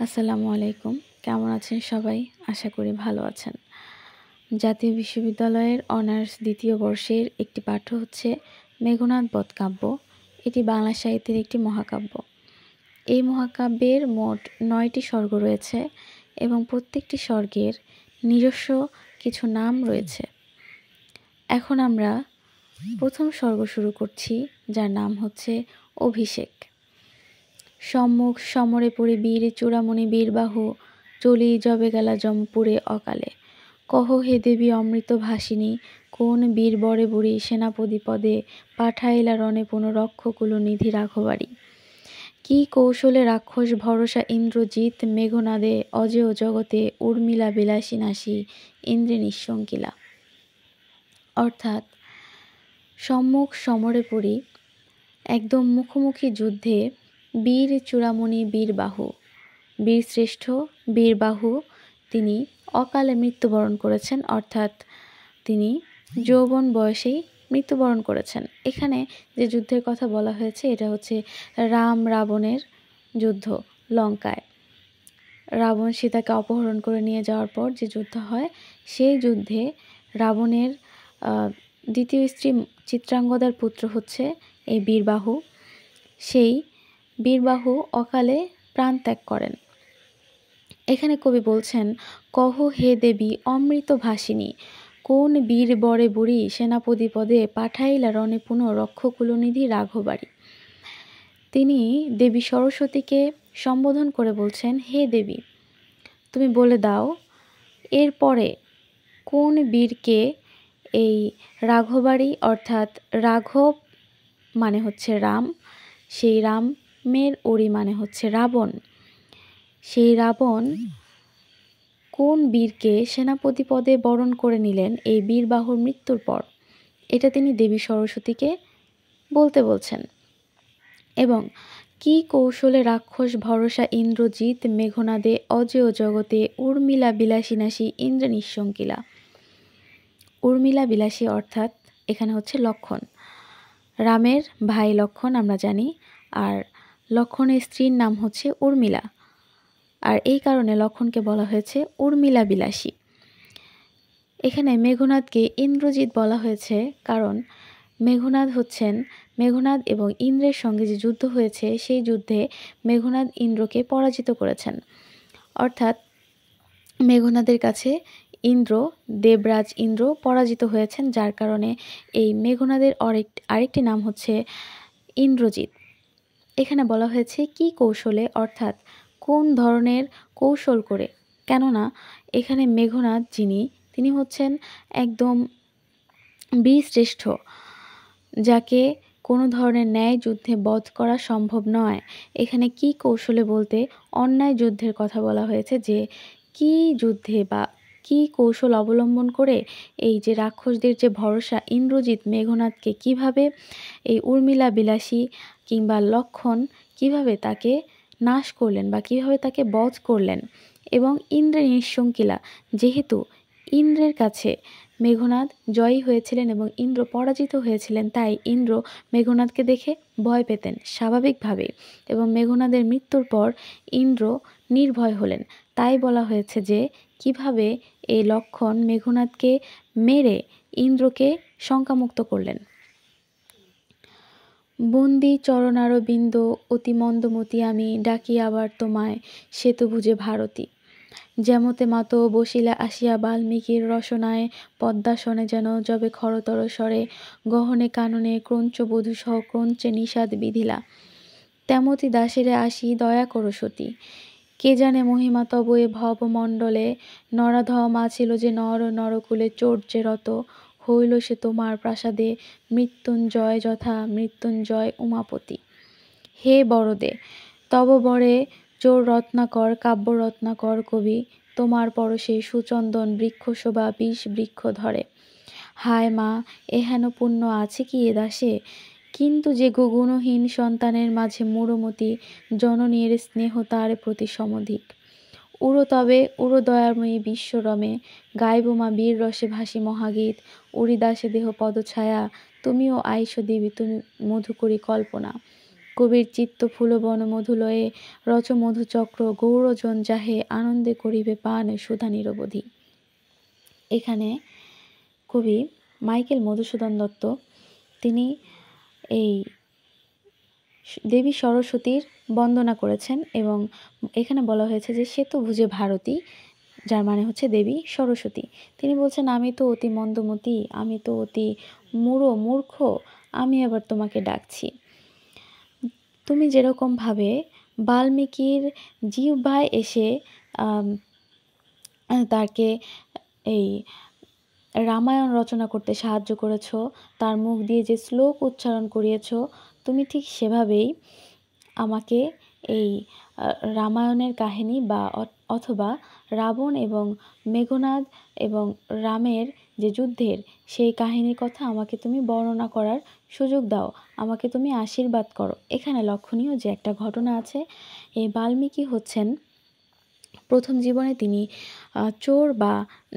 আসসালামু আলাইকুম। কেমন আছেন সবাই? আশা করি ভালো আছেন। জাতীয় বিশ্ববিদ্যালয়ের অনার্স ২য় বর্ষের একটি পাঠ্য হচ্ছে মেঘনাদ বধ কাব্য। এটি বাংলা সাহিত্যের একটি মহাকাব্য। এই মহাকাব্যের মোট ৯টি সর্গ রয়েছে এবং প্রত্যেকটি সর্গের নিজস্ব কিছু নাম রয়েছে। এখন আমরা প্রথম সর্গ শুরু করছি, যার নাম হচ্ছে অভিষেক। সম্মুখ সমরে পড়ি বীর চূড়ামণি বীরবাহু, চলি যবে গেলা যমপুরে অকালে। কহ হে দেবী অমৃত ভাসিনী, কোন বীর বরে বুড়ি সেনাপতি পদে, পাঠাইলা রণে পুনরক্ষকুল নিধি রাঘবাড়ি। কি কৌশলে রাক্ষস ভরসা ইন্দ্রজিৎ, মেঘনাদে অজেয় জগতে উর্মিলা বিলাসী নাসী ইন্দ্রে নিঃশঙ্কিলা। অর্থাৎ সম্মুখ সমরে পড়ি, একদম মুখোমুখি যুদ্ধে বীর চূড়ামণি বীরবাহু, বীরশ্রেষ্ঠ বীরবাহু তিনি অকালে মৃত্যুবরণ করেছেন, অর্থাৎ তিনি যৌবন বয়সেই মৃত্যুবরণ করেছেন। এখানে যে যুদ্ধের কথা বলা হয়েছে এটা হচ্ছে রাম রাবণের যুদ্ধ লঙ্কায়। রাবণ সীতাকে অপহরণ করে নিয়ে যাওয়ার পর যে যুদ্ধ হয়, সেই যুদ্ধে রাবণের দ্বিতীয় স্ত্রী চিত্রাঙ্গদার পুত্র হচ্ছে এই বীরবাহু। সেই বীরবাহু অকালে প্রাণ ত্যাগ করেন। এখানে কবি বলছেন, কহ হে দেবী অমৃত ভাসিনী, কোন বীর বরে বুড়ি সেনাপতি পদে, পাঠাইলা রণে পুনঃ রক্ষকুলনিধি রাঘবাড়ি। তিনি দেবী সরস্বতীকে সম্বোধন করে বলছেন, হে দেবী, তুমি বলে দাও এরপরে কোন বীরকে এই রাঘবাড়ি, অর্থাৎ রাঘব মানে হচ্ছে রাম, সেই রামের ওড়ি মানে হচ্ছে রাবণ, সেই রাবণ কোন বীরকে সেনাপতি পদে বরণ করে নিলেন এই বীরবাহুর মৃত্যুর পর, এটা তিনি দেবী সরস্বতীকে বলতে বলছেন। এবং কি কৌশলে রাক্ষস ভরসা ইন্দ্রজিৎ, মেঘনাদে অজেয় জগতে উর্মিলা বিলাসী নাসী ইন্দ্রে নিঃশঙ্কিলা। উর্মিলা বিলাসী অর্থাৎ এখানে হচ্ছে লক্ষণ, রামের ভাই লক্ষণ আমরা জানি, আর লক্ষণের স্ত্রীর নাম হচ্ছে উর্মিলা, আর এই কারণে লক্ষণকে বলা হয়েছে উর্মিলা বিলাসী। এখানে মেঘনাদকে ইন্দ্রজিৎ বলা হয়েছে কারণ মেঘনাদ এবং ইন্দ্রের সঙ্গে যে যুদ্ধ হয়েছে, সেই যুদ্ধে মেঘনাদ ইন্দ্রকে পরাজিত করেছেন। অর্থাৎ মেঘনাদের কাছে দেবরাজ ইন্দ্র পরাজিত হয়েছেন, যার কারণে এই মেঘনাদের আরেকটি নাম হচ্ছে ইন্দ্রজিৎ। এখানে বলা হয়েছে কি কৌশলে, অর্থাৎ কোন ধরনের কৌশল করে, কেননা এখানে মেঘনাদ তিনি হচ্ছেন একদম বীরশ্রেষ্ঠ, যাকে কোনো ধরনের ন্যায় যুদ্ধে বধ করা সম্ভব নয়। এখানে কি কৌশলে বলতে অন্যায় যুদ্ধের কথা বলা হয়েছে, যে কি যুদ্ধে বা কি কৌশল অবলম্বন করে এই যে রাক্ষসদের যে ভরসা ইন্দ্রজিৎ মেঘনাদকে কিভাবে এই উর্মিলা বিলাসী কিংবা লক্ষণ কিভাবে তাকে নাশ করলেন বা কিভাবে তাকে বধ করলেন। এবং ইন্দ্রের নিঃশঙ্কিলা, যেহেতু ইন্দ্রের কাছে মেঘনাদ জয়ী হয়েছিলেন এবং ইন্দ্র পরাজিত হয়েছিলেন, তাই ইন্দ্র মেঘনাদকে দেখে ভয় পেতেন স্বাভাবিকভাবেই, এবং মেঘনাদের মৃত্যুর পর ইন্দ্র নির্ভয় হলেন। তাই বলা হয়েছে যে কিভাবে এই লক্ষণ মেঘনাদকে মেরে ইন্দ্রকে শঙ্কামুক্ত করলেন। বন্দি চরণারবিন্দ অতি মন্দমতি আমি, ডাকি আবার তোমায় সেতুভুজে ভারতী। যেমতে মাতো বসিলা আসিয়া বাল্মীকির রসনায়, পদ্মাসনে যেন যবে খরতর স্বরে, গহনে কাননে ক্রঞ্চ বধূসহ ক্রঞ্চে নিষাদ বিধিলা। তেমতি দাসেরে আসি দয়া করো সতী, কে জানে মহিমা তব এ ভবমণ্ডলে, নরাধম আছিল যে নরকুলে চোর্যে রত, হইল সে তোমার প্রাসাদে মৃত্যুঞ্জয় যথা মৃত্যুঞ্জয় উমাপতি। হে বরদে, তব বরে চোর রত্নাকর কাব্য রত্নাকর কবি, তোমার পরশে সুচন্দন বৃক্ষ শোভা ২০ বৃক্ষ ধরে। হায় মা, এহেন পুণ্য আছে কি এ দাসে, কিন্তু যে গুণহীন সন্তানের মাঝে মূঢ়মতি, জননীর স্নেহ তার প্রতি সমধিক। তবে দয়াময়ী বিশ্বরমে, গাইব মা বীর রসে ভাসি মহাগীত, উড়িদাসে দেহ পদছায়া, তুমিও আইস দেবী তুমি মধুকরী কল্পনা। কবির চিত্ত ফুলবন মধুলয়ে রচ মধুচক্র গৌরজন যাহে আনন্দে করিবে পান সুধা নিরবধি। এখানে কবি মাইকেল মধুসূদন দত্ত তিনি এই দেবী সরস্বতীর বন্দনা করেছেন এবং এখানে বলা হয়েছে যে শ্বেতভুজে ভারতী, যার মানে হচ্ছে দেবী সরস্বতী। তিনি বলছেন, আমি তো অতি মন্দমতি, আমি তো অতি মূর্খ, আমি আবার তোমাকে ডাকছি। তুমি যেরকমভাবে বাল্মীকির জিহ্বায় এসে তাকে এই রামায়ণ রচনা করতে সাহায্য করেছ, তার মুখ দিয়ে যে শ্লোক উচ্চারণ করিয়েছ, তুমি ঠিক সেভাবেই আমাকে এই রামায়ণের কাহিনী বা অথবা রাবণ এবং মেঘনাদ এবং রামের যে যুদ্ধের সেই কাহিনীর কথা আমাকে তুমি বর্ণনা করার সুযোগ দাও, আমাকে তুমি আশীর্বাদ করো। এখানে লক্ষণীয় যে একটা ঘটনা আছে, এই বাল্মীকি হচ্ছেন প্রথম জীবনে তিনি চোর বা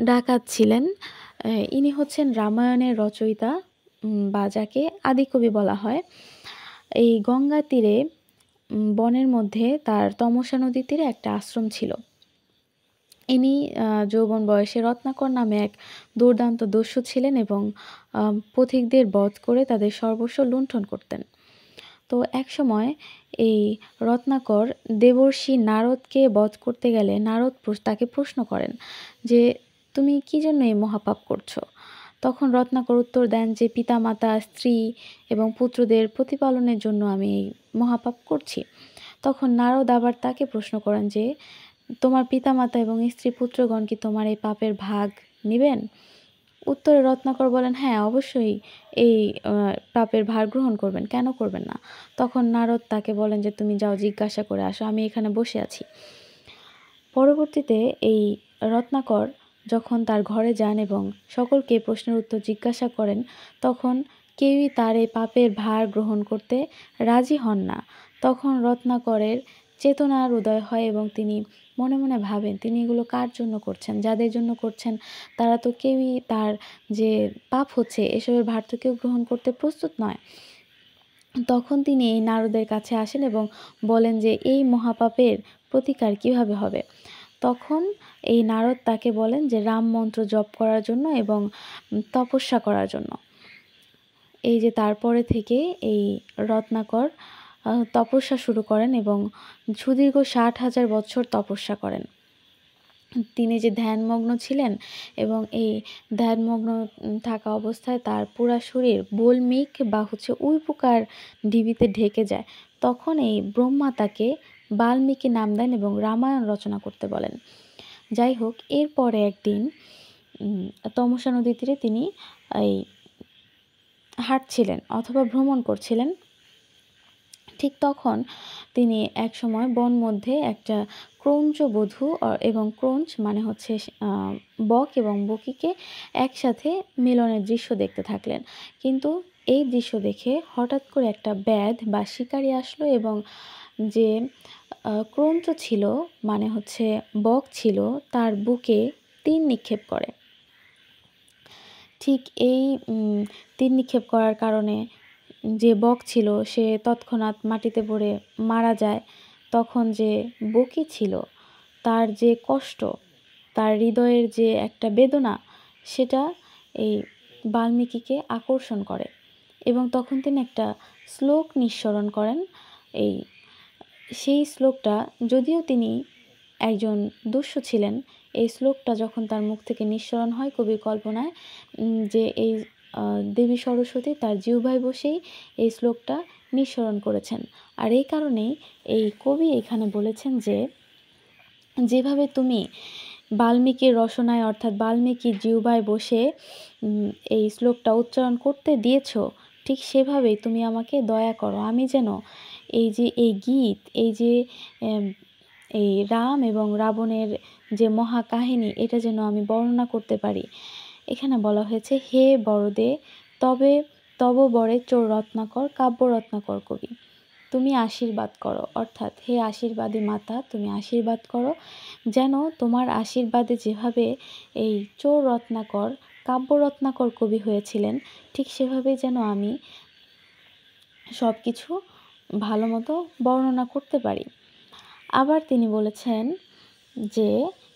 ডাকাত ছিলেন। ইনি হচ্ছেন রামায়ণের রচয়িতা বা যাকে আদিকবি বলা হয়। এই গঙ্গা তীরে বনের মধ্যে তার তমসা নদীর তীরে একটা আশ্রম ছিল। ইনি যৌবন বয়সে রত্নাকর নামে এক দুর্দান্ত দস্যু ছিলেন এবং পথিকদের বধ করে তাদের সর্বস্ব লুণ্ঠন করতেন। তো এক সময় এই রত্নাকর দেবর্ষি নারদকে বধ করতে গেলে নারদ তাকে প্রশ্ন করেন যে তুমি কি জন্য এই মহাপাপ করছো? তখন রত্নাকর উত্তর দেন যে পিতামাতা, স্ত্রী এবং পুত্রদের প্রতিপালনের জন্য আমি এই মহাপাপ করছি। তখন নারদ আবার তাকে প্রশ্ন করেন যে তোমার পিতামাতা এবং স্ত্রী পুত্রগণ কি তোমার এই পাপের ভাগ নেবেন? উত্তরে রত্নাকর বলেন, হ্যাঁ, অবশ্যই এই পাপের ভার গ্রহণ করবেন, কেন করবেন না? তখন নারদ তাকে বলেন যে তুমি যাও জিজ্ঞাসা করে আসো, আমি এখানে বসে আছি। পরবর্তীতে এই রত্নাকর যখন তার ঘরে যান এবং সকলকে প্রশ্নের উত্তর জিজ্ঞাসা করেন, তখন কেউই তার এই পাপের ভার গ্রহণ করতে রাজি হন না। তখন রত্নাকরের চেতনার উদয় হয় এবং তিনি মনে মনে ভাবেন তিনি এগুলো কার জন্য করছেন, যাদের জন্য করছেন তারা তো কেউই তার যে পাপ হচ্ছে এসবের ভার তো কেউ গ্রহণ করতে প্রস্তুত নয়। তখন তিনি এই নারদের কাছে আসেন এবং বলেন যে এই মহাপাপের প্রতিকার কিভাবে হবে। তখন এই নারদ তাকে বলেন যে রাম মন্ত্র জপ করার জন্য এবং তপস্যা করার জন্য। এই যে তারপরে থেকে এই রত্নাকর তপস্যা শুরু করেন এবং সুদীর্ঘ 60,000 বছর তপস্যা করেন। তিনি যে ধ্যানমগ্ন ছিলেন এবং এই ধ্যানমগ্ন থাকা অবস্থায় তার পুরা শরীর বল্মিক বা হচ্ছে উইপোকার ঢিবিতে ঢেকে যায়। তখন এই ব্রহ্মা তাকে বাল্মীকি নাম দেন এবং রামায়ণ রচনা করতে বলেন। যাই হোক, এরপরে একদিন তমসা নদীর তীরে তিনি এই হাঁটছিলেন অথবা ভ্রমণ করছিলেন। ঠিক তখন তিনি এক সময় বন মধ্যে একটা ক্রৌঞ্চ বধূ এবং ক্রৌঞ্চ মানে হচ্ছে বক এবং বকিকে একসাথে মিলনের দৃশ্য দেখতে থাকলেন। কিন্তু এই দৃশ্য দেখে হঠাৎ করে একটা ব্যাধ বা শিকারী আসলো এবং যে ক্রৌঞ্চ ছিল মানে হচ্ছে বক ছিল তার বুকে তীর নিক্ষেপ করে। ঠিক এই তীর নিক্ষেপ করার কারণে যে বক ছিল সে তৎক্ষণাৎ মাটিতে পড়ে মারা যায়। তখন যে বকি ছিল তার যে কষ্ট, তার হৃদয়ের যে একটা বেদনা, সেটা এই বাল্মীকিকে আকর্ষণ করে এবং তখন তিনি একটা শ্লোক নিঃসরণ করেন। সেই শ্লোকটা, যদিও তিনি একজন দস্যু ছিলেন, এই শ্লোকটা যখন তার মুখ থেকে নিঃসরণ হয় কবির কল্পনায় যে এই দেবী সরস্বতী তার জিহ্বায় বসেই এই শ্লোকটা নিঃসরণ করেছেন। আর এই কারণেই এই কবি এখানে বলেছেন যে যেভাবে তুমি বাল্মীকির রসনায় অর্থাৎ বাল্মীকির জিহ্বায় বসে এই শ্লোকটা উচ্চারণ করতে দিয়েছ, ঠিক সেভাবেই তুমি আমাকে দয়া করো, আমি যেন এই যে এই গীত, এই যে এই রাম এবং রাবণের যে মহাকাহিনী, এটা যেন আমি বর্ণনা করতে পারি। এখানে বলা হয়েছে, হে বরদে তবে তব বরে চোর রত্নাকর কাব্য রত্নাকর কবি, তুমি আশীর্বাদ করো, অর্থাৎ হে আশীর্বাদী মাতা তুমি আশীর্বাদ করো যেন তোমার আশীর্বাদে যেভাবে এই চোর রত্নাকর কাব্য রত্নাকর কবি হয়েছিলেন, ঠিক সেভাবেই যেন আমি সব কিছু ভালো মতো বর্ণনা করতে পারি। আবার তিনি বলেছেন যে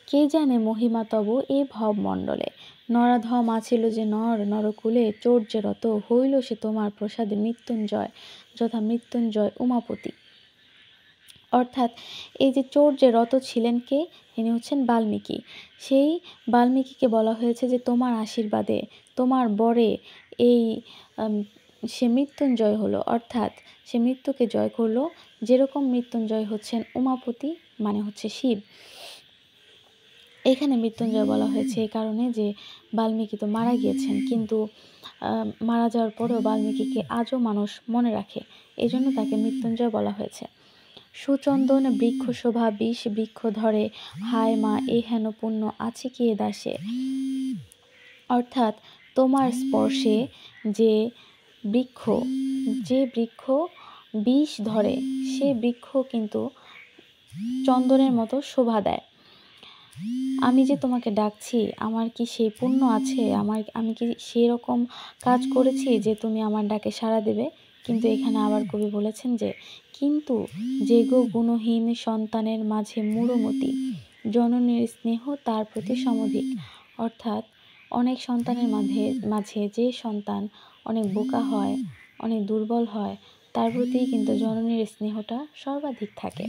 কে জানে মহিমা তব এ ভবমণ্ডলে, নরাধম আছিল যে নর নরকুলে, চোর যে রত হইল সে তোমার প্রসাদে মৃত্যুঞ্জয়, যথা মৃত্যুঞ্জয় উমাপতি। অর্থাৎ এই যে চোর যে রত ছিলেন কে, ইনি হচ্ছেন বাল্মীকি। সেই বাল্মীকিকে বলা হয়েছে যে তোমার আশীর্বাদে, তোমার বরে এই সে মৃত্যুঞ্জয় হলো, অর্থাৎ সে মৃত্যুকে জয় করলো। যেরকম মৃত্যুঞ্জয় হচ্ছেন উমাপতি, মানে হচ্ছে শিব। এখানে মৃত্যুঞ্জয় বলা হয়েছে এই কারণে যে বাল্মীকি তো মারা গিয়েছেন, কিন্তু মারা যাওয়ার পরেও বাল্মীকিকে আজও মানুষ মনে রাখে, এই জন্য তাকে মৃত্যুঞ্জয় বলা হয়েছে। সুচন্দন বৃক্ষ শোভা 20 বৃক্ষ ধরে, হায় মা এ হেন পুণ্য আছে কি এ দাসে। অর্থাৎ তোমার স্পর্শে যে বৃক্ষ, যে বৃক্ষ 20 ধরে, সে বৃক্ষ কিন্তু চন্দনের মতো শোভা দেয়। আমি যে তোমাকে ডাকছি, আমার কি সেই পুণ্য আছে? আমি কি সেরকম কাজ করেছি যে তুমি আমার ডাকে সাড়া দেবে? কিন্তু এখানে আবার কবি বলেছেন যে কিন্তু যে গো গুণহীন সন্তানের মাঝে মূঢ়মতি, জননীর স্নেহ তার প্রতি সমধিক। অর্থাৎ অনেক সন্তানের মাঝে যে সন্তান অনেক বোকা হয়, অনেক দুর্বল হয়, তার প্রতি কিন্তু জননীর স্নেহটা সর্বাধিক থাকে।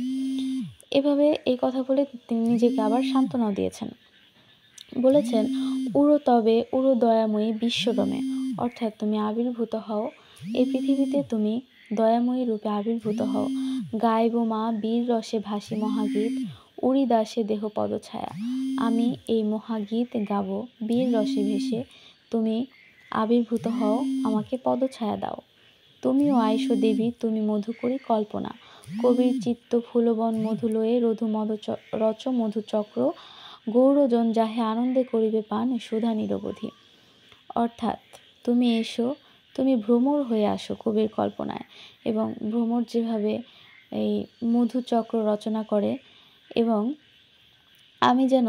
এভাবে এই কথা বলে তিনি নিজেকে আবার সান্ত্বনা দিয়েছেন। বলেছেন উড়ো তবে উড়ো দয়াময়ী বিশ্বরমে, অর্থাৎ তুমি আবির্ভূত হও এই পৃথিবীতে, তুমি দয়াময়ী রূপে আবির্ভূত হও। গাইব মা বীর রসে ভাসি মহাগীত, উড়ি দাসে দেহ পদছায়া। আমি এই মহাগীত গাব বীর রসে ভেসে, তুমি আবির্ভূত হও, আমাকে পদছায়া দাও। তুমিও আইসো দেবী, তুমি মধু করি কল্পনা, কবির চিত্ত ফুলবন মধুলয়ে রধু মধু রচ মধুচক্র, গৌরজন যাহে আনন্দে করিবে পান সুধা নিরবধি। অর্থাৎ তুমি এসো, তুমি ভ্রমর হয়ে আসো কবির কল্পনায়, এবং ভ্রমর যেভাবে এই মধুচক্র রচনা করে, এবং আমি যেন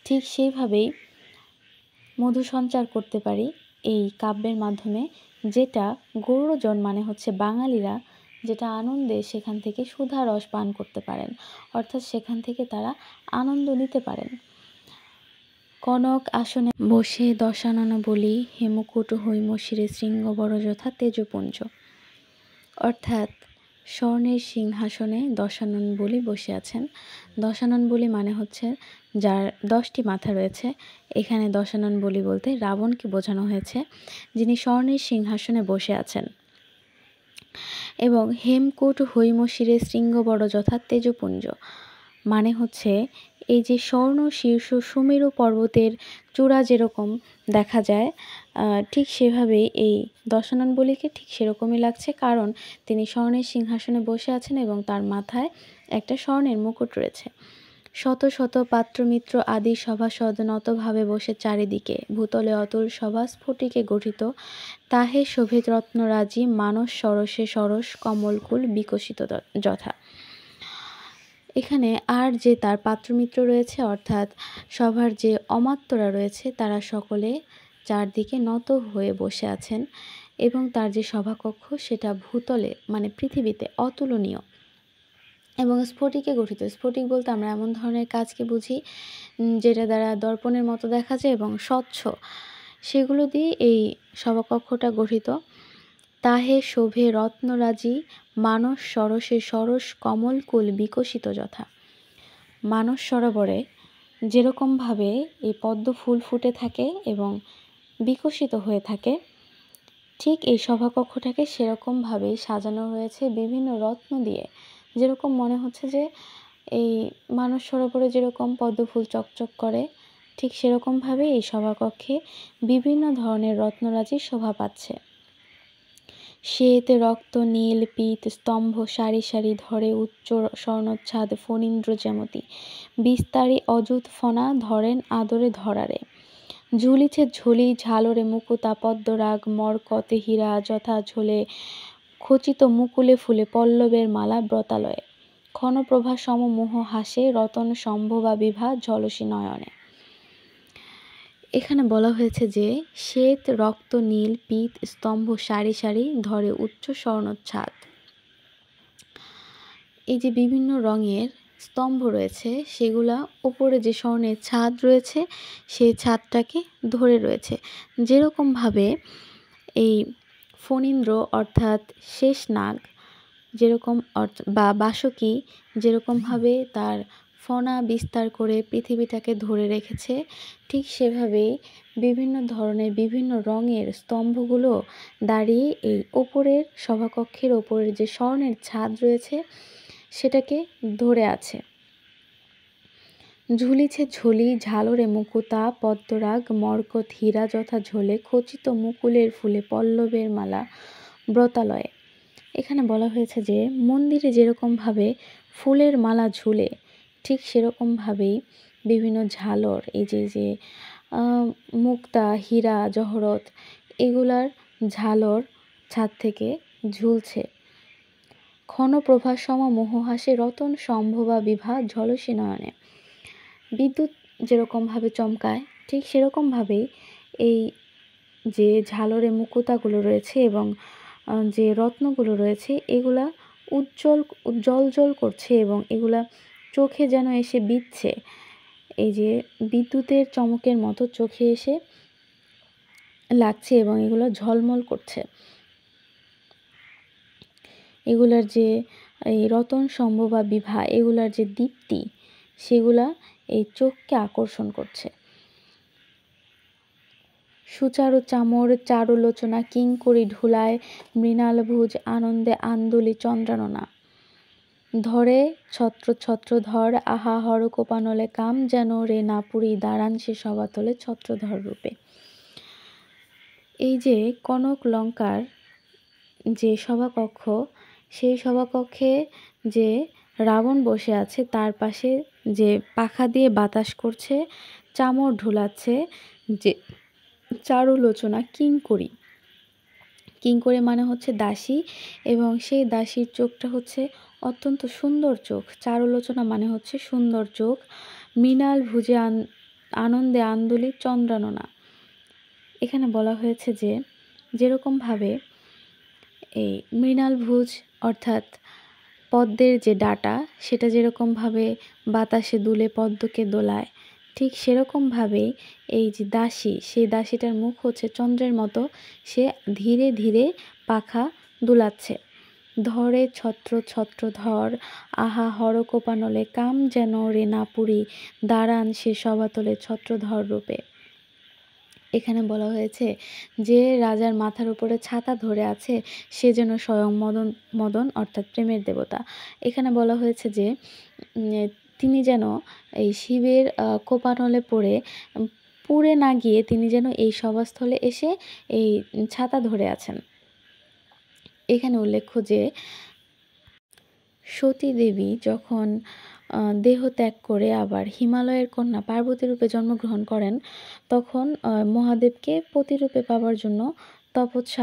ঠিক সেইভাবেই মধু সঞ্চার করতে পারি এই কাব্যের মাধ্যমে, যেটা গৌরজন মানে হচ্ছে বাঙালিরা যেটা আনন্দে সেখান থেকে সুধা রস পান করতে পারেন, অর্থাৎ সেখান থেকে তারা আনন্দ নিতে পারেন। কনক আসনে বসে দশানন বলি, হেমকূট হৈম শিরে শৃঙ্গ বড় যথা তেজপুঞ্জ। অর্থাৎ স্বর্ণের সিংহাসনে দশানন বলি বসে আছেন। দশানন বলি মানে হচ্ছে যার 10টি মাথা রয়েছে। এখানে দশানন বলি বলতে রাবণকে বোঝানো হয়েছে, যিনি স্বর্ণের সিংহাসনে বসে আছেন। এবং হেমকূট হৈম শিরে শৃঙ্গ বড় যথা তেজপুঞ্জ মানে হচ্ছে এই যে স্বর্ণ শীর্ষ সুমেরু পর্বতের চূড়া যেরকম দেখা যায়, ঠিক সেভাবেই এই দশানন বলিকে ঠিক সেরকমই লাগছে, কারণ তিনি স্বর্ণের সিংহাসনে বসে আছেন এবং তার মাথায় একটা স্বর্ণের মুকুট রয়েছে। শত শত পাত্রমিত্র আদি সভাসদ নতভাবে বসে চারিদিকে, ভূতলে অতুল সভা স্ফটিকে গঠিত, তাহে শোভিত রত্নরাজি মানস সরসে সরস কমলকুল বিকশিত যথা। এখানে আর যে তার পাত্রমিত্র রয়েছে, অর্থাৎ সভার যে অমাত্যরা রয়েছে, তারা সকলে চারদিকে নত হয়ে বসে আছেন, এবং তার যে সভাকক্ষ সেটা ভূতলে মানে পৃথিবীতে অতুলনীয় এবং স্ফটিকে গঠিত। স্ফটিক বলতে আমরা এমন ধরনের কাজকে বুঝি যেটা দ্বারা দর্পণের মতো দেখা যায় এবং স্বচ্ছ, সেগুলো দিয়ে এই সভাকক্ষটা গঠিত। তাহে শোভে রত্নরাজি মানস সরসে সরস কমলকুল বিকশিত যথা। মানস সরোবরে যেরকমভাবে এই পদ্ম ফুল ফুটে থাকে এবং বিকশিত হয়ে থাকে, ঠিক এই সভাকক্ষটাকে সেরকমভাবেই সাজানো হয়েছে বিভিন্ন রত্ন দিয়ে। যেরকম মনে হচ্ছে যে এই মানস সরোবরে যেরকম পদ্ম ফুল চকচক করে, ঠিক সেরকমভাবে এই সভাকক্ষে বিভিন্ন ধরনের রত্নরাজি শোভা পাচ্ছে। শ্বেত রক্ত নীল পীত স্তম্ভ সারি সারি ধরে উচ্চ স্বর্ণচ্ছাদ ফণীন্দ্র যেমতি, বিস্তারী অযুত ফণা ধরেন আদরে ধরারে, ঝুলিছে ঝুলি ঝালরে মুকুতা পদ্মরাগ মরকতে হীরা যথা ঝোলে, খচিত মুকুলে ফুলে পল্লবের মালা ব্রতালয়ে, ক্ষণপ্রভা সম মোহ হাসে রতন সম্ভবা বিভা ঝলসি নয়নে। এখানে বলা হয়েছে যে শ্বেত রক্ত নীল পীত স্তম্ভ সারি সারি ধরে উচ্চ স্বর্ণচ্ছাদ, এই যে বিভিন্ন রঙের স্তম্ভ রয়েছে, সেগুলা উপরে যে স্বর্ণের ছাদ রয়েছে সেই ছাদটাকে ধরে রয়েছে। যেরকমভাবে এই ফণীন্দ্র অর্থাৎ শেষনাগ যেরকম বা বাসুকী যেরকমভাবে তার ফণা বিস্তার করে পৃথিবীটাকে ধরে রেখেছে, ঠিক সেভাবেই বিভিন্ন ধরনের বিভিন্ন রঙের স্তম্ভগুলো দাঁড়িয়ে এই ওপরের সভাকক্ষের ওপরের যে স্বর্ণের ছাদ রয়েছে সেটাকে ধরে আছে। ঝুলিছে ঝুলি ঝালরে মুকুতা পদ্মরাগ মরকত হীরা যথা ঝোলে খচিত মুকুলের ফুলে পল্লবের মালা ব্রতালয়ে। এখানে বলা হয়েছে যে মন্দিরে যেরকমভাবে ফুলের মালা ঝুলে, ঠিক সেরকমভাবেই বিভিন্ন ঝালর এই যে মুক্তা হীরা জহরত এগুলার ঝালর ছাদ থেকে ঝুলছে। ক্ষণপ্রভা সম মোহহাসে রতন সম্ভবা বিভা ঝলসে নয়নে। বিদ্যুৎ যেরকমভাবে চমকায়, ঠিক সেরকমভাবেই এই যে ঝালরে মুকুতাগুলো রয়েছে এবং যে রত্নগুলো রয়েছে এগুলা জ্বল করছে এবং এগুলা চোখে যেন এসে বিঁধছে। এই যে বিদ্যুতের চমকের মতো চোখে এসে লাগছে এবং এগুলো ঝলমল করছে। এগুলার যে এই রতন সম্ভবা বিভা এগুলার যে দীপ্তি সেগুলা এই চোখকে আকর্ষণ করছে। সুচারু চামর চারুলোচনা কিঙ্করী ঢুলায় মৃণাল ভুজ আনন্দে আন্দোলি চন্দ্রাননা। ধরে ছত্র ছত্রধর আহা হর কোপানলে কাম যেন রে না পুরি দাঁড়ান সে সবাতলে ছত্রধর রূপে। এই যে কনক লঙ্কার যে সভাকক্ষ, সেই সভাকক্ষে যে রাবণ বসে আছে তার পাশে যে পাখা দিয়ে বাতাস করছে, চামর ঢুলাচ্ছে যে চারুলোচনা কিঙ্করী। কিঙ্করী মানে হচ্ছে দাসী এবং সেই দাসীর চোখটা হচ্ছে অত্যন্ত সুন্দর চোখ। চারুলোচনা মানে হচ্ছে সুন্দর চোখ। মৃণাল ভুজে আনন্দে আন্দোলিত চন্দ্রাননা। এখানে বলা হয়েছে যে যেরকমভাবে এই মৃণাল ভুজ অর্থাৎ পদ্মের যে ডাটা সেটা যেরকমভাবে বাতাসে দুলে পদ্মকে দোলায়, ঠিক সেরকমভাবেই এই যে দাসী, সেই দাসীটার মুখ হচ্ছে চন্দ্রের মতো, সে ধীরে ধীরে পাখা দুলাচ্ছে। ধরে ছত্র ছত্রধর আহা হর কোপানলে কাম যেন রে না পুরি দাঁড়ান সে সবাতলে ছত্রধর রূপে। এখানে বলা হয়েছে যে রাজার মাথার উপরে ছাতা ধরে আছে সে যেন স্বয়ং মদন অর্থাৎ প্রেমের দেবতা। এখানে বলা হয়েছে যে তিনি যেন এই শিবের কোপানলে পুড়ে না গিয়ে তিনি যেন এই সভাস্থলে এসে এই ছাতা ধরে আছেন। এখানে উল্লেখ্য যে সতী দেবী যখন দেহ ত্যাগ করে আবার হিমালয়ের কন্যা পার্বতী রূপে জন্মগ্রহণ করেন, তখন মহাদেবকে পতিরূপে পাবার জন্য তপস্যা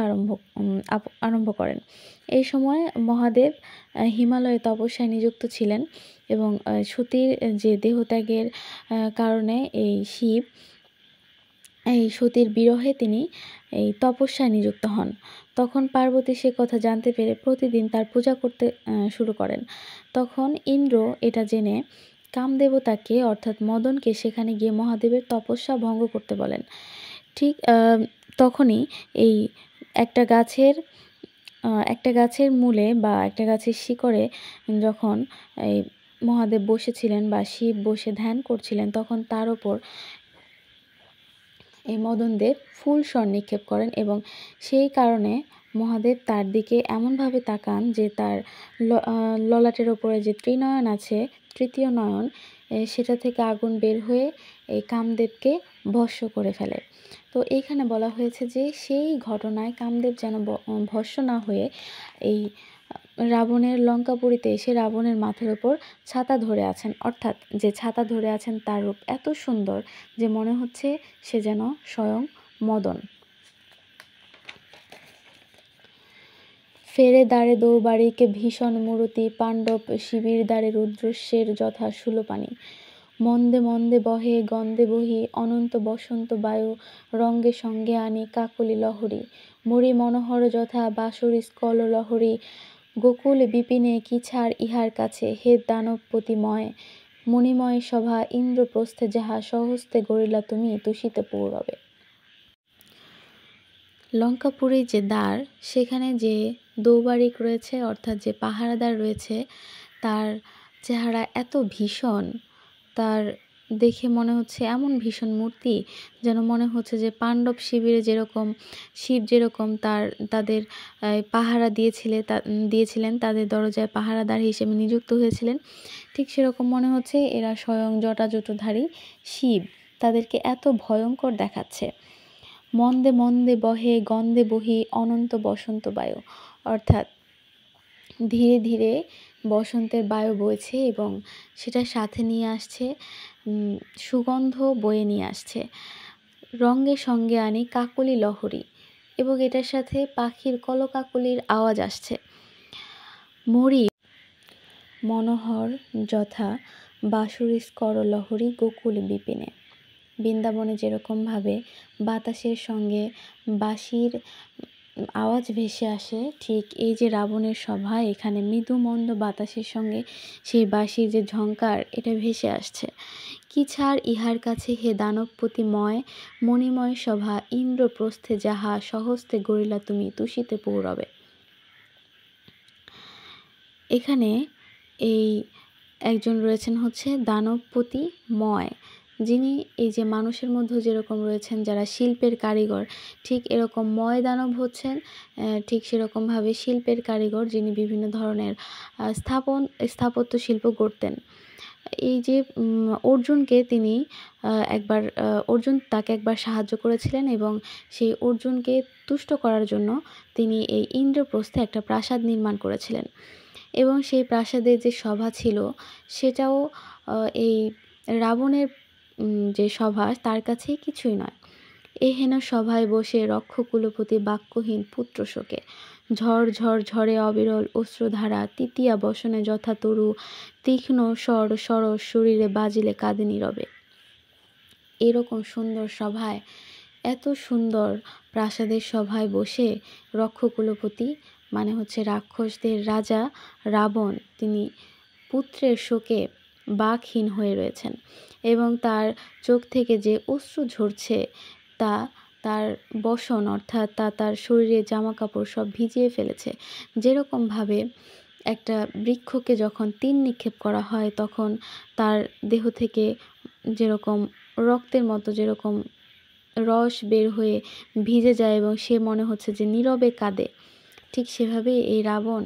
আরম্ভ করেন। এই সময় মহাদেব হিমালয়ে তপস্যায় নিযুক্ত ছিলেন এবং সতীর যে দেহত্যাগের কারণে এই শিব এই সতীর বিরহে তিনি এই তপস্যায় নিযুক্ত হন। তখন পার্বতী সে কথা জানতে পেরে প্রতিদিন তার পূজা করতে শুরু করেন। তখন ইন্দ্র এটা জেনে কামদেবতাকে অর্থাৎ মদনকে সেখানে গিয়ে মহাদেবের তপস্যা ভঙ্গ করতে বলেন। ঠিক তখনই এই একটা গাছের মূলে বা একটা গাছের শিকড়ে যখন এই মহাদেব বসেছিলেন বা শিব বসে ধ্যান করছিলেন, তখন তার ওপর এই মদনদেব ফুল স্বর নিক্ষেপ করেন এবং সেই কারণে মহাদেব তার দিকে এমনভাবে তাকান যে তার ললাটের ওপরে যে ত্রিনয়ন আছে, তৃতীয় নয়ন, সেটা থেকে আগুন বের হয়ে এই কামদেবকে ভস্ম করে ফেলে। তো এইখানে বলা হয়েছে যে সেই ঘটনায় কামদেব যেন ভস্ম না হয়ে এই রাবণের লঙ্কাপুরীতে এসে রাবণের মাথার ওপর ছাতা ধরে আছেন, অর্থাৎ যে ছাতা ধরে আছেন তার রূপ এত সুন্দর যে মনে হচ্ছে সে যেন স্বয়ং মদন। ফেরে দ্বারে দৌবাড়িকে ভীষণ মূরতি পাণ্ডব শিবির দ্বারে রুদ্রস্যের যথা শূলপাণি। মন্দে মন্দে বহে গন্ধে বহি অনন্ত বসন্ত বায়ু রঙ্গে সঙ্গে আনি কাকলি লহরী। মরি মনোহর যথা বাঁশরী স্কল লহরী গোকুল বিপিনে কি ছাড় ইহার কাছে, হে দানবপতিময় মণিময় সভা, ইন্দ্রপ্রস্থে যাহা সহস্তে গড়িলা তুমি তুষিতে পৌরবে। লঙ্কাপুরী যে দ্বার, সেখানে যে দৌবারিক রয়েছে অর্থাৎ যে পাহারাদার রয়েছে, তার চেহারা এত ভীষণ, তার দেখে মনে হচ্ছে এমন ভীষণ মূর্তি, যেন মনে হচ্ছে যে পাণ্ডব শিবিরে যেরকম শিব যেরকম তাদের পাহারা দিয়েছিলেন, তাদের দরজায় পাহারাদার হিসেবে নিযুক্ত হয়েছিলেন, ঠিক সেরকম মনে হচ্ছে এরা স্বয়ং জটাজুটধারী শিব, তাদেরকে এত ভয়ঙ্কর দেখাচ্ছে। মন্দে মন্দে বহে গন্ধে বহি অনন্ত বসন্ত বায়ু, অর্থাৎ ধীরে ধীরে বসন্তের বায়ু বইছে এবং সেটা সাথে নিয়ে আসছে সুগন্ধ বয়ে নিয়ে আসছে। রঙ্গে সঙ্গে আনি কাকলি লহরী, এবং এটার সাথে পাখির কলকাকলির আওয়াজ আসছে। মরি মনোহর যথা বাঁশুরিস্কর লহরী গোকুল বিপিনে। বৃন্দাবনে যেরকমভাবে বাতাসের সঙ্গে বাঁশির আওয়াজ ভেসে আসে, ঠিক এই যে রাবণের সভা, এখানে মৃদু মন্দ বাতাসের সঙ্গে সেই বাঁশির যে ঝঙ্কার, এটা ভেসে আসছে। কি ছাড় ইহার কাছে, হে দানবপতিময় মণিময় সভা, ইন্দ্রপ্রস্থে যাহা সহস্তে গড়িলা তুমি তুষিতে পৌরবে। এখানে এই একজন রয়েছেন হচ্ছে দানবপতিময়, যিনি এই যে মানুষের মধ্যে যেরকম রয়েছেন যারা শিল্পের কারিগর, ঠিক এরকম ময় দানব হচ্ছেন ঠিক সেরকমভাবে শিল্পের কারিগর, যিনি বিভিন্ন ধরনের স্থাপত্য শিল্প গড়তেন। এই যে অর্জুনকে তিনি অর্জুন তাকে একবার সাহায্য করেছিলেন, এবং সেই অর্জুনকে তুষ্ট করার জন্য তিনি এই ইন্দ্রপ্রস্থে একটা প্রাসাদ নির্মাণ করেছিলেন, এবং সেই প্রাসাদের যে সভা ছিল সেটাও এই রাবণের যে সভা, তার কাছেই কিছুই নয়। এহেন সভায় বসে রক্ষ কুলপতি বাক্যহীন পুত্র শোকে, ঝড় ঝড় ঝড়ে অবিরল অশ্রুধারা, তৃতীয়া বসনে যথা তরু, তীক্ষ্ণ স্বর সরস শরীরে বাজিলে কাঁদে নীরবে। এরকম সুন্দর সভায়, এত সুন্দর প্রাসাদের সভায় বসে রক্ষকুলপতি মানে হচ্ছে রাক্ষসদের রাজা রাবণ, তিনি পুত্রের শোকে বাকহীন হয়ে রয়েছেন, এবং তার চোখ থেকে যে অশ্রু ঝরছে তা তার বসন অর্থাৎ তার শরীরের জামা কাপড় সব ভিজিয়ে ফেলেছে। যেরকমভাবে একটা বৃক্ষকে যখন তিন নিক্ষেপ করা হয়, তখন তার দেহ থেকে যেরকম রক্তের মতো যেরকম রস বের হয়ে ভিজে যায় এবং সে মনে হচ্ছে যে নীরবে কাঁদে, ঠিক সেভাবে এই রাবণ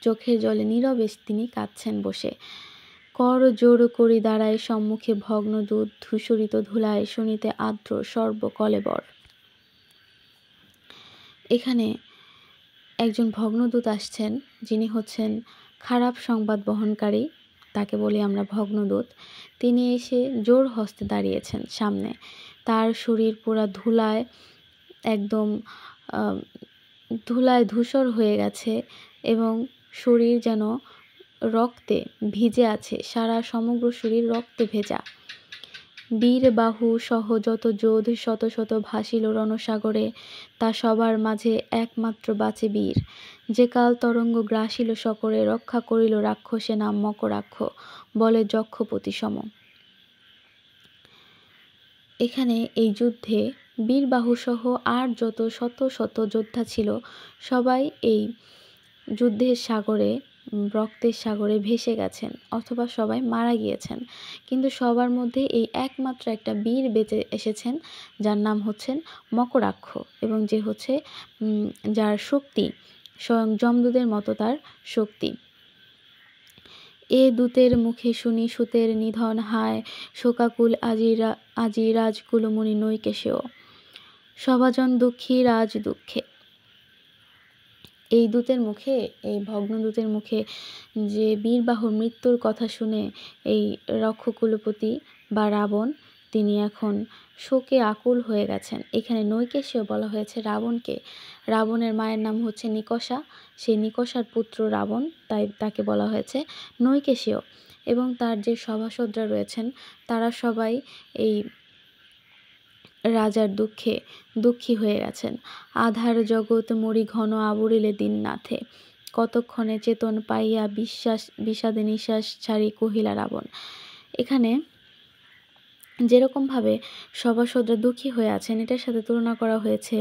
চোখের জলে নীরবে তিনি কাঁদছেন বসে। কর জোর করি দাঁড়ায় সম্মুখে ভগ্ন দুধ, ধূসরিত ধুলায় শুনিতে আর্দ্র সর্বকলেবর। এখানে একজন ভগ্নদূত আসছেন, যিনি হচ্ছেন খারাপ সংবাদ বহনকারী, তাকে বলি আমরা ভগ্নদূত। তিনি এসে জোর হস্তে দাঁড়িয়েছেন সামনে, তার শরীর পুরা ধুলায় একদম ধুলায় ধূসর হয়ে গেছে, এবং শরীর যেন রক্তে ভিজে আছে, সারা সমগ্র শরীর রক্তে ভেজা। বীর বাহু সহ যত যোধ শত শত ভাসিল রণসাগরে, তা সবার মাঝে একমাত্র বাঁচে বীর, যে কাল তরঙ্গ গ্রাসিল সকরে, রক্ষা করিল রাক্ষসে নাম মকরাক্ষ, বলে যক্ষপতি সম। এখানে এই যুদ্ধে বীরবাহুসহ আর যত শত শত যোদ্ধা ছিল, সবাই এই যুদ্ধের সাগরে রক্তের সাগরে ভেসে গেছেন, অথবা সবাই মারা গিয়েছেন, কিন্তু সবার মধ্যে এই একমাত্র একটা বীর বেঁচে এসেছেন, যার নাম হচ্ছেন মকরাক্ষ, এবং যে হচ্ছে যার শক্তি স্বয়ং যমদূতের মতো তার শক্তি। এ দূতের মুখে শুনি সুতের নিধন হায়, শোকাকুল আজি রাজকুলমুনি নৈকেশেও, সভাজন দুঃখী রাজ দুঃখে। এই দূতের মুখে, এই ভগ্নদূতের মুখে যে বীরবাহুর মৃত্যুর কথা শুনে এই রক্ষকুলপতি বা রাবণ, তিনি এখন শোকে আকুল হয়ে গেছেন। এখানে নৈকেশীয় বলা হয়েছে রাবণকে। রাবণের মায়ের নাম হচ্ছে নিকষা, সেই নিকষার পুত্র রাবণ, তাই তাকে বলা হয়েছে নৈকেশীয়। এবং তার যে সভাসদরা রয়েছেন, তারা সবাই এই রাজার দুঃখে দুঃখী হয়ে গেছেন। আধার জগৎ মরি ঘন আবরিলে দিননাথে, কতক্ষণে চেতন পাইয়া বিষাদে নিঃশ্বাস ছাড়ি কহিলা রাবণ। এখানে যেরকমভাবে সভাসদরা দুঃখী হয়ে আছেন এটার সাথে তুলনা করা হয়েছে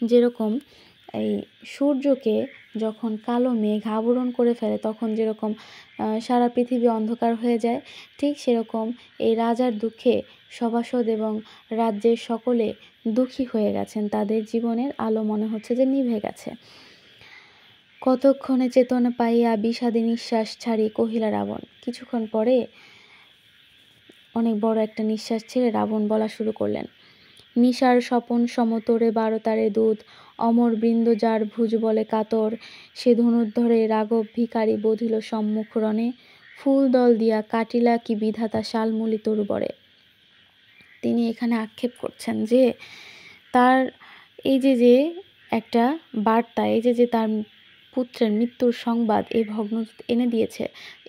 যেরকম এই সূর্যকে যখন কালো মেঘ আবরণ করে ফেলে তখন যেরকম সারা পৃথিবী অন্ধকার হয়ে যায়, ঠিক সেরকম এই রাজার দুঃখে সভাসদ এবং রাজ্যের সকলে দুঃখী হয়ে গেছেন, তাদের জীবনের আলো মনে হচ্ছে যে নিভে গেছে। কতক্ষণে চেতন পাইয়া বিষাদে নিঃশ্বাস ছাড়ি কহিলা রাবণ। কিছুক্ষণ পরে অনেক বড় একটা নিঃশ্বাস ছেড়ে রাবণ বলা শুরু করলেন। নিশার স্বপন সমতরে বারতারে দুধ, অমর বৃন্দ যার ভুজ বলে কাতর, সে ধনুর্ধরে রাঘব ভিখারি বধিল সম্মুখ রণে, ফুল দল দিয়া কাটিলা কি বিধাতা শালমূলি তরুবরে। তিনি এখানে আক্ষেপ করছেন যে তার এই যে একটা বার্তা, এই যে তার পুত্রের মৃত্যুর সংবাদ এই ভগ্নদূত এনে দিয়েছে,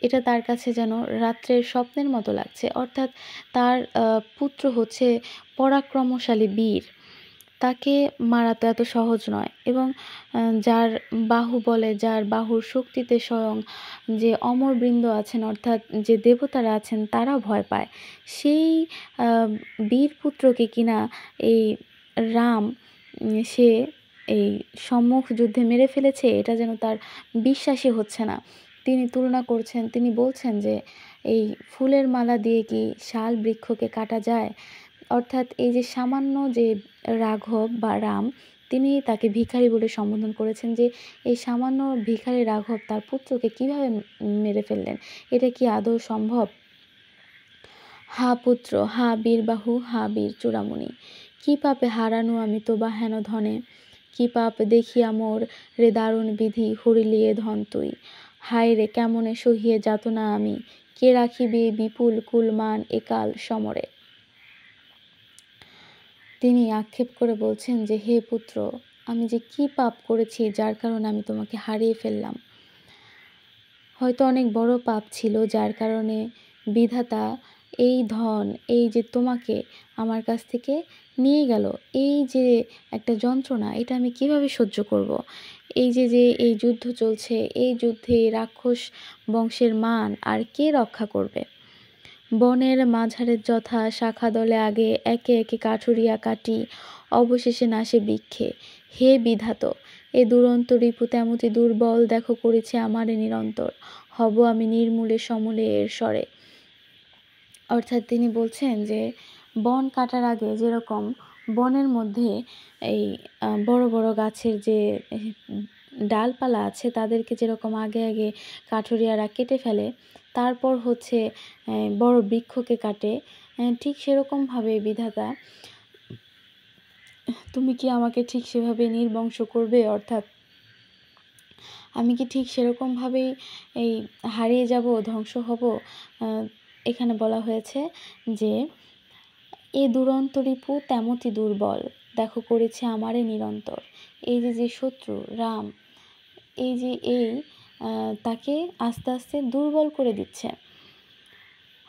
এটা তার কাছে যেন রাত্রের স্বপ্নের মতো লাগছে। অর্থাৎ তার পুত্র হচ্ছে পরাক্রমশালী বীর, তাকে মারা তো এত সহজ নয়, এবং যার বাহুবলে, যার বাহুর শক্তিতে স্বয়ং যে অমরবৃন্দ আছেন অর্থাৎ যে দেবতারা আছেন তারা ভয় পায়, সেই বীর পুত্রকে কিনা এই রাম সে এই সম্মুখ যুদ্ধে মেরে ফেলেছে, এটা যেন তার বিশ্বাসই হচ্ছে না। তিনি তুলনা করছেন, তিনি বলছেন যে এই ফুলের মালা দিয়ে কি শাল বৃক্ষকে কাটা যায়। অর্থাৎ এই যে সামান্য যে রাঘব বা রাম, তিনি তাকে ভিখারি বলে সম্বোধন করেছেন যে এই সামান্য ভিখারি রাঘব তার পুত্রকে কিভাবে মেরে ফেললেন, এটা কি আদৌ সম্ভব। হা পুত্র, হা বীরবাহু, হা বীর চূড়ামণি, কি পাপে হারানো আমি তো বা হেন ধনে, কি পাপ দেখিয়া মোর রে দারুণ বিধি হরিলিয়ে ধন তুই, হায় রে কেমনে সহিয়ে যাতনা আমি, কে রাখিবে বিপুল কুলমান একাল সমরে। তিনি আক্ষেপ করে বলছেন যে হে পুত্র, আমি যে কি পাপ করেছি যার কারণে আমি তোমাকে হারিয়ে ফেললাম। হয়তো অনেক বড় পাপ ছিল যার কারণে বিধাতা এই ধন, এই যে তোমাকে আমার কাছ থেকে নিয়ে গেল, এই যে একটা যন্ত্রণা, এটা আমি কিভাবে সহ্য করব। এই যে এই যুদ্ধ চলছে, এই যুদ্ধে রাক্ষস বংশের মান আর কে রক্ষা করবে। বনের মাঝারের যথা শাখা দলে আগে একে একে কাঠুরিয়া কাটি, অবশেষে নাশে বৃক্ষে, হে বিধাত এ দুরন্ত রিপু তেমতি দুর্বল দেখো করেছে আমারে নিরন্তর, হব আমি নির্মূলে সমূলে এর স্বরে। অর্থাৎ তিনি বলছেন যে বন কাটার আগে যেরকম বনের মধ্যে এই বড় বড় গাছের যে ডালপালা আছে তাদেরকে যেরকম আগে আগে কাঠুরিয়ারা কেটে ফেলে, তারপর হচ্ছে বড় বৃক্ষকে কাটে, ঠিক সেরকমভাবে বিধাতা তুমি কি আমাকে ঠিক সেভাবে নির্বংশ করবে। অর্থাৎ আমি কি ঠিক সেরকমভাবেই এই হারিয়ে যাব, ধ্বংস হব। এখানে বলা হয়েছে যে এ দুরন্ত রিপু তেমতি দুর্বল দেখো করেছে আমারে নিরন্তর। এই যে শত্রু রাম, এই যে তাকে আস্তে আস্তে দুর্বল করে দিচ্ছে।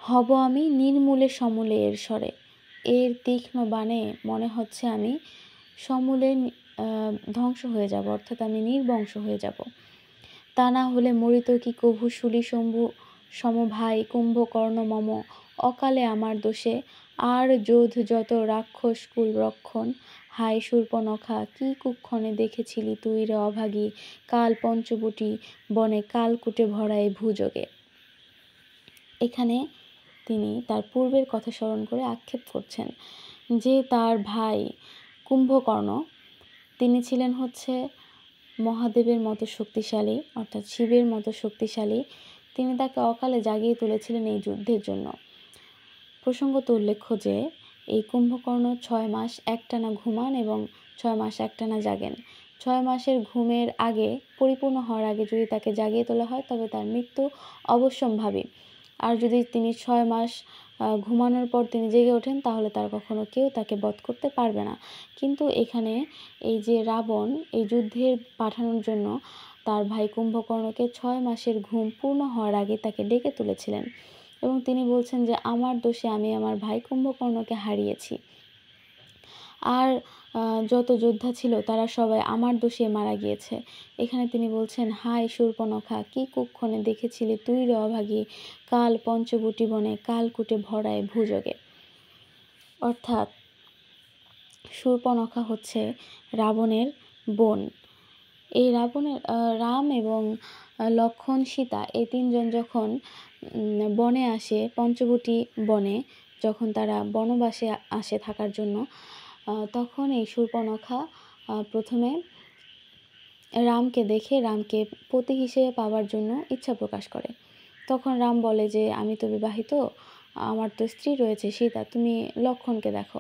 হব আমি নির্মূলে সমূলে এর স্বরে, এর তীক্ষ্ণ বাণে মনে হচ্ছে আমি সমূলে ধ্বংস হয়ে যাব, অর্থাৎ আমি নির্বংশ হয়ে যাব। তা না হলে মরিত কি কভু শুলি শম্ভু সমভাই কুম্ভকর্ণ মম, অকালে আমার দোষে আর যোধ যত রাক্ষস কুল রক্ষণ, হায় শূর্পণখা কি কুক্ষণে দেখেছিলি তুই রে অভাগী, কাল পঞ্চবটি বনে কালকুটে ভরা এই ভুযোগে। এখানে তিনি তার পূর্বের কথা স্মরণ করে আক্ষেপ করছেন যে তার ভাই কুম্ভকর্ণ, তিনি ছিলেন হচ্ছে মহাদেবের মতো শক্তিশালী, অর্থাৎ শিবের মতো শক্তিশালী। তিনি তাকে অকালে জাগিয়ে তুলেছিলেন এই যুদ্ধের জন্য। প্রসঙ্গত উল্লেখ্য যে এই কুম্ভকর্ণ 6 মাস একটানা ঘুমান এবং 6 মাস একটানা জাগেন। 6 মাসের ঘুমের আগে, পরিপূর্ণ হওয়ার আগে যদি তাকে জাগিয়ে তোলা হয় তবে তার মৃত্যু অবশ্যম্ভাবী। আর যদি তিনি 6 মাস ঘুমানোর পর তিনি জেগে ওঠেন তাহলে তার কখনো কেউ তাকে বধ করতে পারবে না। কিন্তু এখানে এই যে রাবণ এই যুদ্ধের পাঠানোর জন্য তার ভাই কুম্ভকর্ণকে 6 মাসের ঘুম পূর্ণ হওয়ার আগে তাকে ডেকে তুলেছিলেন, এবং তিনি বলছেন যে আমার দোষে আমি আমার ভাই কুম্ভকর্ণকে হারিয়েছি। আর যত যোদ্ধা ছিল তারা সবাই আমার দোষে মারা গিয়েছে। এখানে তিনি বলছেন, হায় শূর্পণখা, কি কুক্ষণে দেখেছিলি তুই রে অভাগী, কাল পঞ্চবটী বনে কালকূটে ভরায় ভুজগে। অর্থাৎ শূর্পণখা হচ্ছে রাবণের বোন। এই রাম এবং লক্ষ্মণ, সীতা এই তিনজন যখন বনে আসে, পঞ্চবটী বনে যখন তারা বনবাসে আসে থাকার জন্য, তখন এই শূর্পণখা প্রথমে রামকে দেখে রামকে পতি হিসেবে পাওয়ার জন্য ইচ্ছা প্রকাশ করে। তখন রাম বলে যে, আমি তো বিবাহিত, আমার তো স্ত্রী রয়েছে সীতা, তুমি লক্ষ্মণকে দেখো।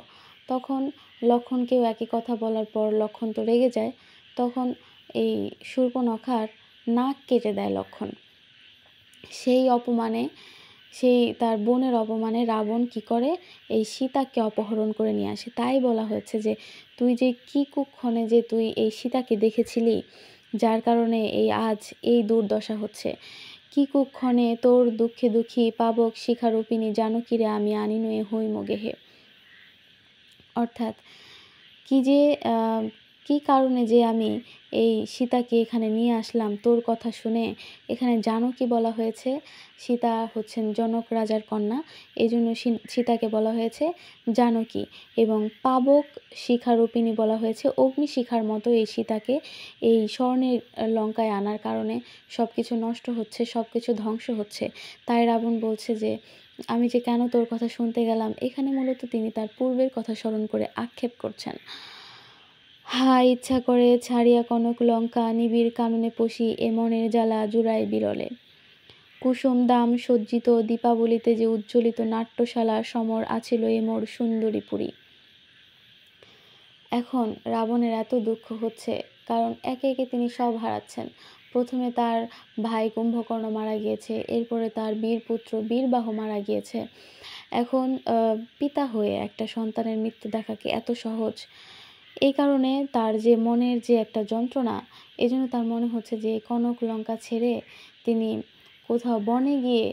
তখন লক্ষ্মণকেও একই কথা বলার পর লক্ষ্মণ তো রেগে যায়। তখন এই শূর্পণখার নাক কেটে দেয় লক্ষ্মণ। সেই তার বোনের অপমানে রাবণ কি করে, এই সীতাকে অপহরণ করে নিয়ে আসে। তাই বলা হয়েছে যে, তুই যে কি কুক্ষণে যে তুই এই সীতাকে দেখেছিলি, যার কারণে এই আজ এই দুর্দশা হচ্ছে। কি কুক্ষণে তোর দুঃখে দুঃখী পাবক শিখারূপিণী জানকীরে আমি আনিনু এ হইম গেহে। অর্থাৎ কি কারণে যে আমি এই সীতাকে এখানে নিয়ে আসলাম তোর কথা শুনে। এখানে জানকী বলা হয়েছে, সীতা হচ্ছেন জনক রাজার কন্যা, এই জন্য সীতাকে বলা হয়েছে জানকী। এবং পাবক শিখারূপিণী বলা হয়েছে, অগ্নিশিখার মতো এই সীতাকে এই স্বর্ণের লঙ্কায় আনার কারণে সব কিছু নষ্ট হচ্ছে, সব কিছু ধ্বংস হচ্ছে। তাই রাবণ বলছে যে, আমি যে কেন তোর কথা শুনতে গেলাম। এখানে মূলত তিনি তার পূর্বের কথা স্মরণ করে আক্ষেপ করছেন। হা ইচ্ছা করে ছাড়িয়া কনক লঙ্কা, নিবিড় কাননে পশি এ মনের জ্বালা জুড়াই বিরলে। কুসুম দাম সজ্জিত দীপাবলিতে যে উজ্জ্বলিত নাট্যশালা সমর আছিল এ মোর সুন্দরীপুরী। এখন রাবণের এত দুঃখ হচ্ছে, কারণ একে একে তিনি সব হারাচ্ছেন। প্রথমে তার ভাই কুম্ভকর্ণ মারা গিয়েছে, এরপরে তার বীরপুত্র বীরবাহ মারা গিয়েছে। এখন পিতা হয়ে একটা সন্তানের মৃত্যু দেখা কি এত সহজ? এই কারণে তার যে মনের যে একটা যন্ত্রণা, এই জন্য তার মনে হচ্ছে যে কনক লঙ্কা ছেড়ে তিনি কোথাও বনে গিয়ে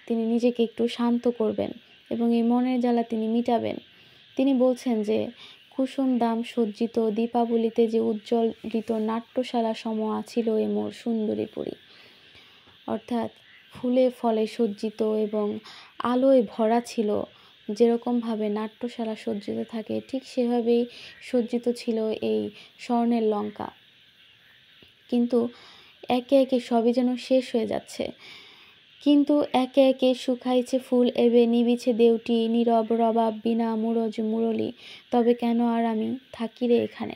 তিনি নিজেকে একটু শান্ত করবেন এবং এই মনের জ্বালা তিনি মিটাবেন। তিনি বলছেন যে, কুসুম দাম সজ্জিত দীপাবলিতে যে উজ্জ্বলিত নাট্যশালা সম আছিল এ মোর সুন্দরীপুরী। অর্থাৎ ফুলে ফলে সজ্জিত এবং আলোয় ভরা ছিল, যেরকমভাবে নাট্যশালা সজ্জিত থাকে ঠিক সেভাবেই সজ্জিত ছিল এই স্বর্ণের লঙ্কা। কিন্তু একে একে সবই যেন শেষ হয়ে যাচ্ছে। কিন্তু একে একে শুকাইছে ফুল এবে নিবিছে দেউটি, নীরব রবাব বিনা মুরজ মুরলী, তবে কেন আর আমি থাকি রে এখানে।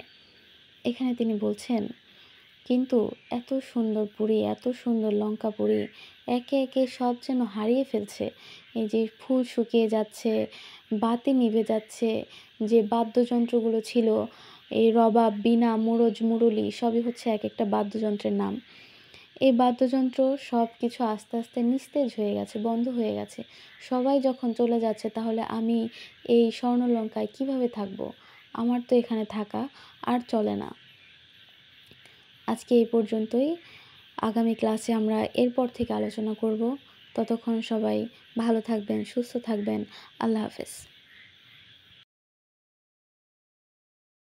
এখানে তিনি বলছেন, কিন্তু এত সুন্দর পুরী, এত সুন্দর লঙ্কা পুরী একে একে সব যেন হারিয়ে ফেলছে। এই যে ফুল শুকিয়ে যাচ্ছে, বাতি নিভে যাচ্ছে, যে বাদ্যযন্ত্রগুলো ছিল, এই রবাব বীণা মুরজ মুরলী সবই হচ্ছে এক একটা বাদ্যযন্ত্রের নাম। এই বাদ্যযন্ত্র সব কিছু আস্তে আস্তে নিস্তেজ হয়ে গেছে, বন্ধ হয়ে গেছে। সবাই যখন চলে যাচ্ছে, তাহলে আমি এই স্বর্ণলঙ্কায় কিভাবে থাকব? আমার তো এখানে থাকা আর চলে না। আজকে এই পর্যন্তই। আগামী ক্লাসে আমরা এরপর থেকে আলোচনা করব। ততক্ষণ সবাই ভালো থাকবেন, সুস্থ থাকবেন। আল্লাহ হাফেজ।